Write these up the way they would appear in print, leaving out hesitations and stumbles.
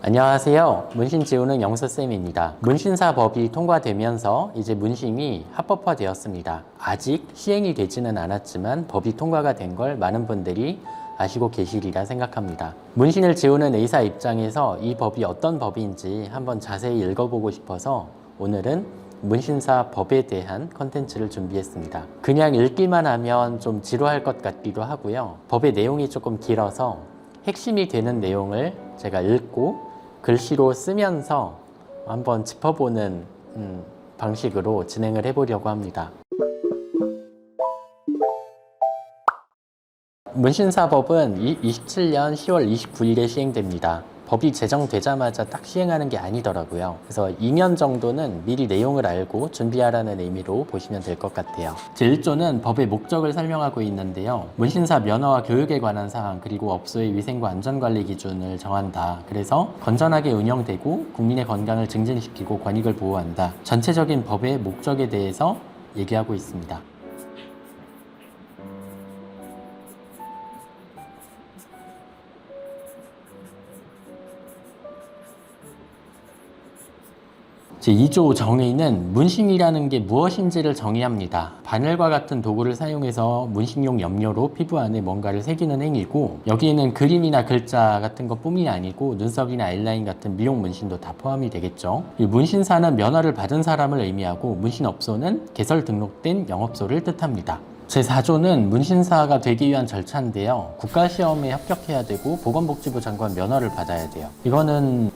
안녕하세요. 문신 지우는 영서쌤입니다. 문신사법이 통과되면서 이제 문신이 합법화되었습니다. 아직 시행이 되지는 않았지만 법이 통과가 된 걸 많은 분들이 아시고 계시리라 생각합니다. 문신을 지우는 의사 입장에서 이 법이 어떤 법인지 한번 자세히 읽어보고 싶어서 오늘은 문신사 법에 대한 컨텐츠를 준비했습니다. 그냥 읽기만 하면 좀 지루할 것 같기도 하고요. 법의 내용이 조금 길어서 핵심이 되는 내용을 제가 읽고 글씨로 쓰면서 한번 짚어보는 방식으로 진행을 해보려고 합니다. 문신사법은 27년 10월 29일에 시행됩니다. 법이 제정되자마자 딱 시행하는 게 아니더라고요. 그래서 2년 정도는 미리 내용을 알고 준비하라는 의미로 보시면 될 것 같아요. 제1조는 법의 목적을 설명하고 있는데요. 문신사 면허와 교육에 관한 사항 그리고 업소의 위생과 안전관리 기준을 정한다. 그래서 건전하게 운영되고 국민의 건강을 증진시키고 권익을 보호한다. 전체적인 법의 목적에 대해서 얘기하고 있습니다. 제2조 정의는 문신이라는 게 무엇인지를 정의합니다. 바늘과 같은 도구를 사용해서 문신용 염료로 피부 안에 뭔가를 새기는 행위고, 여기에는 그림이나 글자 같은 것뿐이 아니고 눈썹이나 아이라인 같은 미용 문신도 다 포함이 되겠죠. 이 문신사는 면허를 받은 사람을 의미하고, 문신업소는 개설 등록된 영업소를 뜻합니다. 제4조는 문신사가 되기 위한 절차인데요. 국가시험에 합격해야 되고 보건복지부 장관 면허를 받아야 돼요. 이거는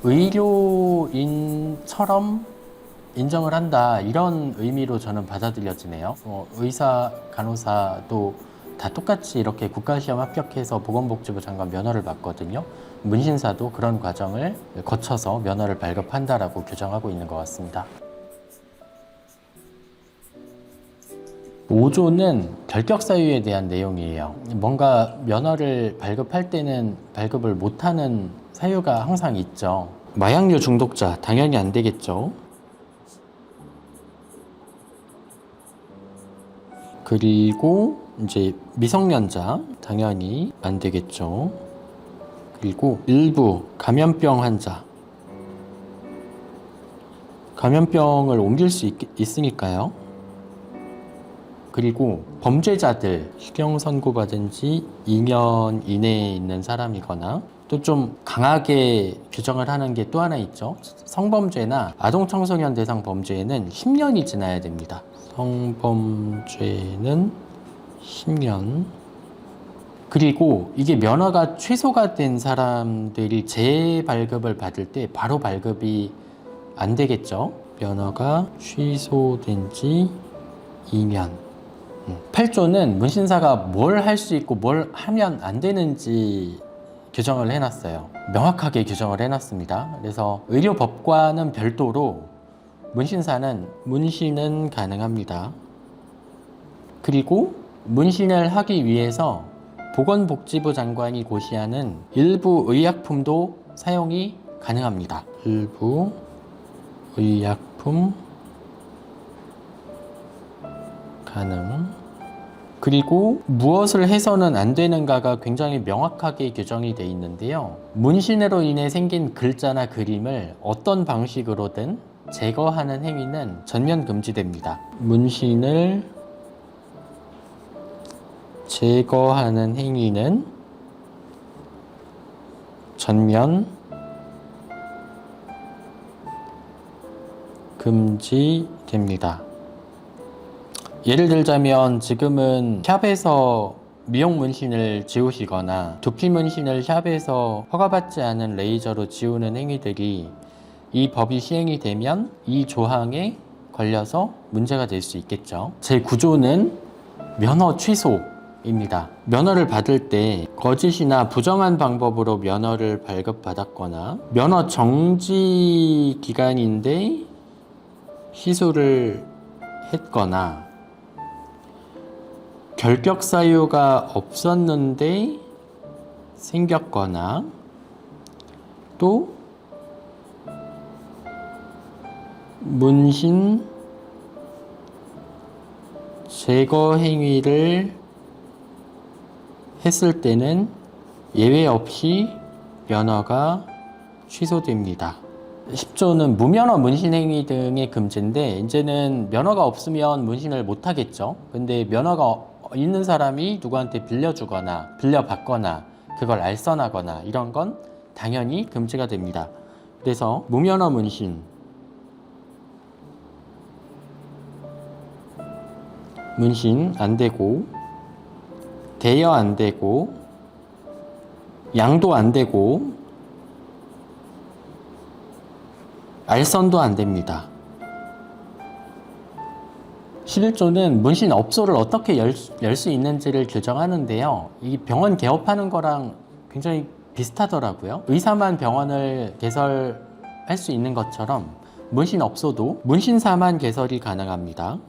의료인처럼 인정을 한다, 이런 의미로 저는 받아들여지네요. 의사, 간호사도 다 똑같이 이렇게 국가시험 합격해서 보건복지부 장관 면허를 받거든요. 문신사도 그런 과정을 거쳐서 면허를 발급한다라고 규정하고 있는 것 같습니다. 5조는 결격 사유에 대한 내용이에요. 뭔가 면허를 발급할 때는 발급을 못하는 사유가 항상 있죠. 마약류 중독자 당연히 안 되겠죠. 그리고 이제 미성년자 당연히 안 되겠죠. 그리고 일부 감염병 환자, 감염병을 옮길 수 있으니까요. 그리고 범죄자들, 실형 선고받은 지 2년 이내에 있는 사람이거나, 또 좀 강하게 규정을 하는 게 또 하나 있죠. 성범죄나 아동청소년 대상 범죄에는 10년이 지나야 됩니다. 성범죄는 10년. 그리고 이게 면허가 취소가 된 사람들이 재발급을 받을 때 바로 발급이 안 되겠죠. 면허가 취소된 지 2년. 8조는 문신사가 뭘 할 수 있고 뭘 하면 안 되는지 규정을 해놨어요. 명확하게 규정을 해놨습니다. 그래서 의료법과는 별도로 문신은 가능합니다. 그리고 문신을 하기 위해서 보건복지부 장관이 고시하는 일부 의약품도 사용이 가능합니다. 일부 의약품 가능. 그리고 무엇을 해서는 안 되는가가 굉장히 명확하게 규정이 되어 있는데요. 문신으로 인해 생긴 글자나 그림을 어떤 방식으로든 제거하는 행위는 전면 금지됩니다. 문신을 제거하는 행위는 전면 금지됩니다. 예를 들자면 지금은 샵에서 미용 문신을 지우시거나 두피 문신을 샵에서 허가받지 않은 레이저로 지우는 행위들이 이 법이 시행이 되면 이 조항에 걸려서 문제가 될 수 있겠죠. 제9조는 면허 취소입니다. 면허를 받을 때 거짓이나 부정한 방법으로 면허를 발급받았거나, 면허 정지 기간인데 시술을 했거나, 결격 사유가 없었는데 생겼거나, 또 문신 제거 행위를 했을 때는 예외 없이 면허가 취소됩니다. 10조는 무면허 문신행위 등의 금지인데, 이제는 면허가 없으면 문신을 못 하겠죠. 근데 면허가 있는 사람이 누구한테 빌려주거나 빌려받거나 그걸 알선하거나 이런 건 당연히 금지가 됩니다. 그래서 무면허 문신, 안 되고, 대여 안 되고, 양도 안 되고, 알선도 안 됩니다. 11조는 문신 업소를 어떻게 열 수 있는지를 규정하는데요. 이 병원 개업하는 거랑 굉장히 비슷하더라고요. 의사만 병원을 개설할 수 있는 것처럼 문신 업소도 문신사만 개설이 가능합니다.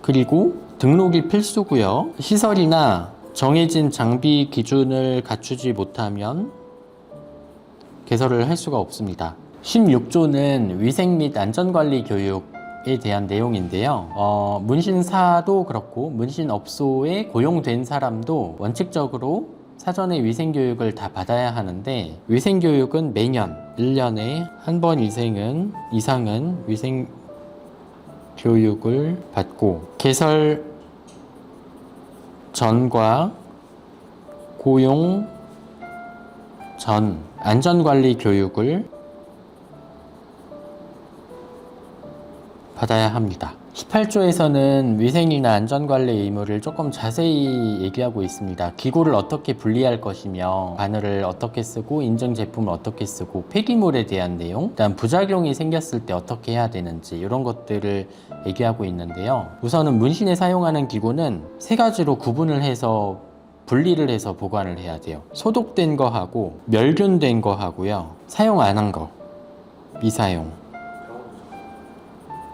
그리고 등록이 필수고요. 시설이나 정해진 장비 기준을 갖추지 못하면 개설을 할 수가 없습니다. 16조는 위생 및 안전관리 교육에 대한 내용인데요. 문신사도 그렇고 문신업소에 고용된 사람도 원칙적으로 사전에 위생교육을 다 받아야 하는데, 위생교육은 매년 1년에 한 번 이상은 위생교육을 받고, 개설 전과 고용 전 안전관리 교육을 받아야 합니다. 18조에서는 위생이나 안전관리 의무를 조금 자세히 얘기하고 있습니다. 기구를 어떻게 분리할 것이며, 바늘을 어떻게 쓰고, 인증 제품을 어떻게 쓰고, 폐기물에 대한 내용, 그다음 부작용이 생겼을 때 어떻게 해야 되는지, 이런 것들을 얘기하고 있는데요. 우선은 문신에 사용하는 기구는 세 가지로 구분을 해서 분리를 해서 보관을 해야 돼요. 소독된 거 하고, 멸균된 거 하고요, 사용 안 한 거, 미사용.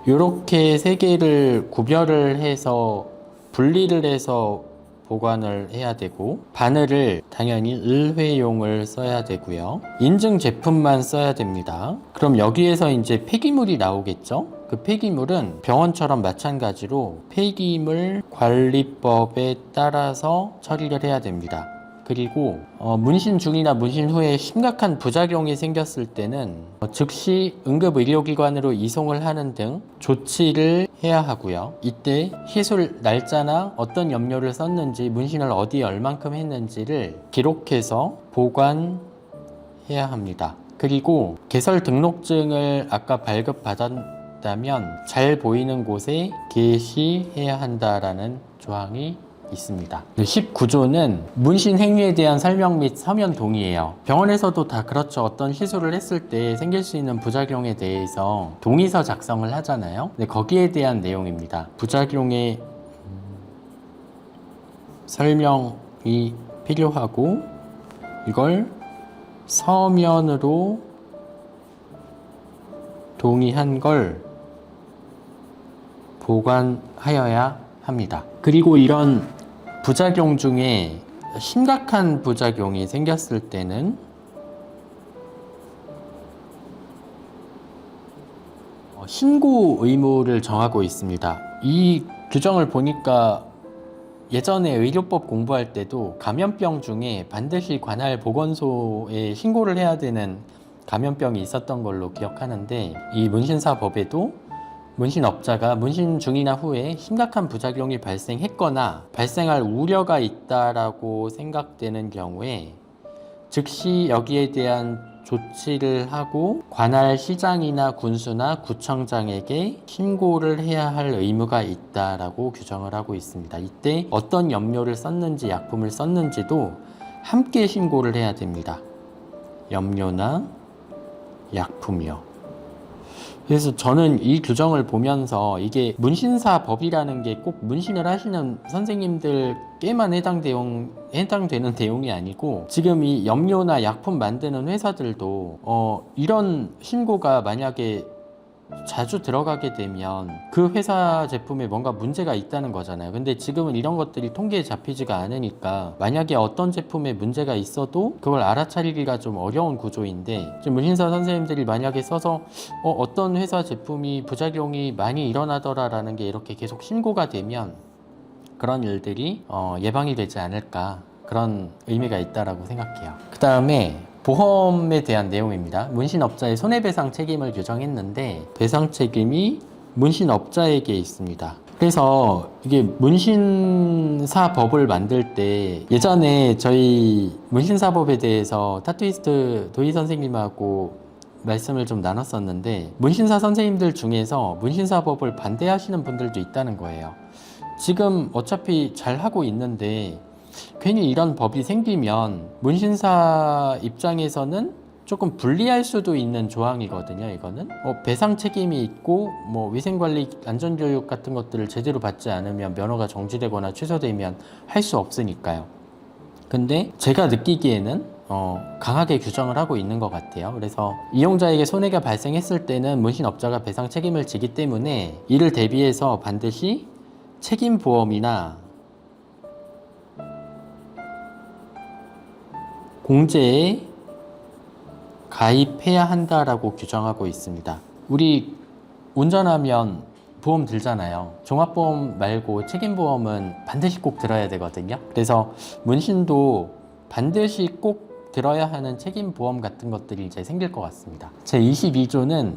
이렇게 세 개를 구별을 해서 분리를 해서 보관을 해야 되고, 바늘을 당연히 일회용을 써야 되고요. 인증 제품만 써야 됩니다. 그럼 여기에서 이제 폐기물이 나오겠죠? 그 폐기물은 병원처럼 마찬가지로 폐기물 관리법에 따라서 처리를 해야 됩니다. 그리고 문신 중이나 문신 후에 심각한 부작용이 생겼을 때는 즉시 응급의료기관으로 이송을 하는 등 조치를 해야 하고요. 이때 시술 날짜나 어떤 염료를 썼는지, 문신을 어디에 얼만큼 했는지를 기록해서 보관해야 합니다. 그리고 개설 등록증을 아까 발급받았다면 잘 보이는 곳에 게시해야 한다라는 조항이 있습니다. 19조는 문신 행위에 대한 설명 및 서면 동의예요. 병원에서도 다 그렇죠. 어떤 시술을 했을 때 생길 수 있는 부작용에 대해서 동의서 작성을 하잖아요. 근데 거기에 대한 내용입니다. 부작용의 설명이 필요하고, 이걸 서면으로 동의한 걸 보관하여야 합니다. 그리고 이런 부작용 중에 심각한 부작용이 생겼을 때는 신고 의무를 정하고 있습니다. 이 규정을 보니까 예전에 의료법 공부할 때도 감염병 중에 반드시 관할 보건소에 신고를 해야 되는 감염병이 있었던 걸로 기억하는데, 이 문신사 법에도 문신업자가 문신 중이나 후에 심각한 부작용이 발생했거나 발생할 우려가 있다라고 생각되는 경우에 즉시 여기에 대한 조치를 하고 관할 시장이나 군수나 구청장에게 신고를 해야 할 의무가 있다라고 규정을 하고 있습니다. 이때 어떤 염료를 썼는지 약품을 썼는지도 함께 신고를 해야 됩니다. 염료나 약품이요. 그래서 저는 이 규정을 보면서 이게 문신사 법이라는 게 꼭 문신을 하시는 선생님들께만 해당되는 내용이 아니고, 지금 이 염료나 약품 만드는 회사들도 이런 신고가 만약에 자주 들어가게 되면 그 회사 제품에 뭔가 문제가 있다는 거잖아요. 근데 지금은 이런 것들이 통계에 잡히지가 않으니까 만약에 어떤 제품에 문제가 있어도 그걸 알아차리기가 좀 어려운 구조인데, 지금 문신사 선생님들이 만약에 써서 어떤 회사 제품이 부작용이 많이 일어나더라라는 게 이렇게 계속 신고가 되면 그런 일들이 예방이 되지 않을까 그런 의미가 있다라고 생각해요. 그 다음에 보험에 대한 내용입니다. 문신업자의 손해배상 책임을 규정했는데 배상 책임이 문신업자에게 있습니다. 그래서 이게 문신사법을 만들 때 예전에 저희 문신사법에 대해서 타투이스트 도희 선생님하고 말씀을 좀 나눴었는데 문신사 선생님들 중에서 문신사법을 반대하시는 분들도 있다는 거예요. 지금 어차피 잘 하고 있는데 괜히 이런 법이 생기면 문신사 입장에서는 조금 불리할 수도 있는 조항이거든요. 이거는 배상 책임이 있고 뭐 위생관리 안전교육 같은 것들을 제대로 받지 않으면 면허가 정지되거나 취소되면 할 수 없으니까요. 근데 제가 느끼기에는 강하게 규정을 하고 있는 것 같아요. 그래서 이용자에게 손해가 발생했을 때는 문신업자가 배상 책임을 지기 때문에 이를 대비해서 반드시 책임보험이나 공제에 가입해야 한다라고 규정하고 있습니다. 우리 운전하면 보험 들잖아요. 종합보험 말고 책임보험은 반드시 꼭 들어야 되거든요. 그래서 문신도 반드시 꼭 들어야 하는 책임보험 같은 것들이 이제 생길 것 같습니다. 제 22조는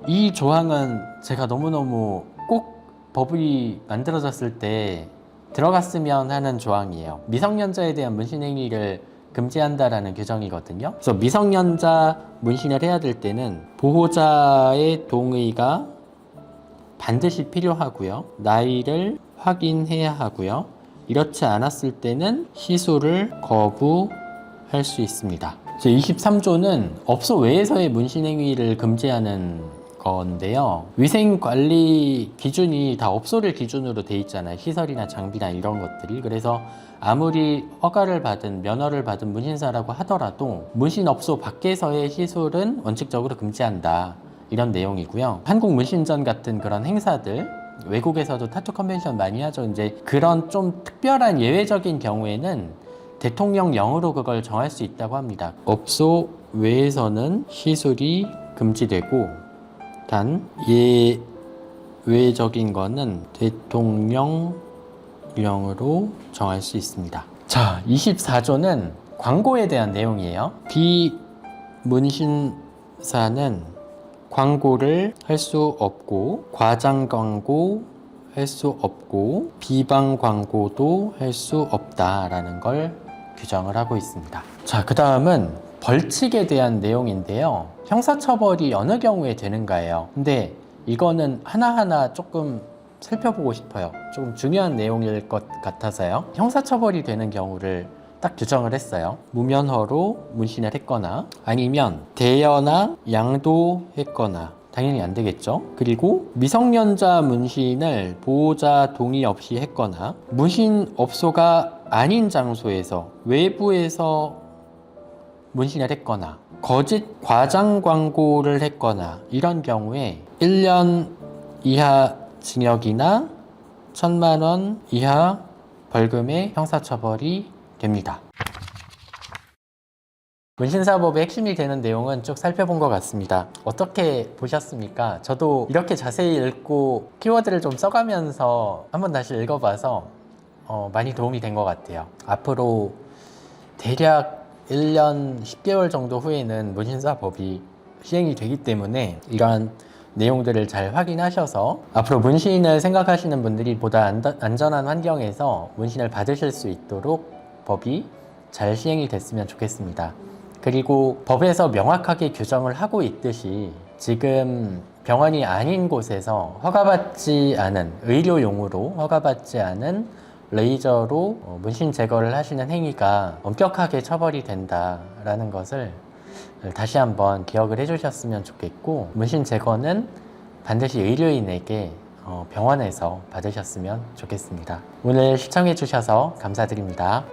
이 조항은 제가 너무너무 꼭 법이 만들어졌을 때 들어갔으면 하는 조항이에요. 미성년자에 대한 문신행위를 금지한다라는 규정이거든요. 그래서 미성년자 문신을 해야 될 때는 보호자의 동의가 반드시 필요하고요. 나이를 확인해야 하고요. 이렇지 않았을 때는 시술을 거부할 수 있습니다. 제 23조는 업소 외에서의 문신행위를 금지하는 건데요. 위생관리 기준이 다 업소를 기준으로 돼 있잖아요. 시설이나 장비나 이런 것들이. 그래서 아무리 허가를 받은 면허를 받은 문신사라고 하더라도 문신업소 밖에서의 시술은 원칙적으로 금지한다. 이런 내용이고요. 한국 문신전 같은 그런 행사들, 외국에서도 타투 컨벤션 많이 하죠. 이제 그런 좀 특별한 예외적인 경우에는 대통령령으로 그걸 정할 수 있다고 합니다. 업소 외에서는 시술이 금지되고 단 예외적인 거는 대통령령으로 정할 수 있습니다. 자, 24조는 광고에 대한 내용이에요. 비문신사는 광고를 할 수 없고 과장 광고 할 수 없고 비방 광고도 할 수 없다라는 걸 규정을 하고 있습니다. 자, 그 다음은 벌칙에 대한 내용인데요. 형사처벌이 어느 경우에 되는가예요. 근데 이거는 하나하나 조금 살펴보고 싶어요. 조금 중요한 내용일 것 같아서요. 형사처벌이 되는 경우를 딱 규정을 했어요. 무면허로 문신을 했거나 아니면 대여나 양도했거나 당연히 안 되겠죠. 그리고 미성년자 문신을 보호자 동의 없이 했거나 문신업소가 아닌 장소에서 외부에서 문신을 했거나 거짓 과장 광고를 했거나 이런 경우에 1년 이하 징역이나 1,000만 원 이하 벌금의 형사처벌이 됩니다. 문신사법의 핵심이 되는 내용은 쭉 살펴본 것 같습니다. 어떻게 보셨습니까? 저도 이렇게 자세히 읽고 키워드를 좀 써가면서 한번 다시 읽어봐서 많이 도움이 된 것 같아요. 앞으로 대략 1년 10개월 정도 후에는 문신사법이 시행이 되기 때문에 이러한 내용들을 잘 확인하셔서 앞으로 문신을 생각하시는 분들이 보다 안전한 환경에서 문신을 받으실 수 있도록 법이 잘 시행이 됐으면 좋겠습니다. 그리고 법에서 명확하게 규정을 하고 있듯이 지금 병원이 아닌 곳에서 허가받지 않은 의료용으로 허가받지 않은 레이저로 문신 제거를 하시는 행위가 엄격하게 처벌이 된다라는 것을 다시 한번 기억을 해주셨으면 좋겠고, 문신 제거는 반드시 의료인에게 병원에서 받으셨으면 좋겠습니다. 오늘 시청해 주셔서 감사드립니다.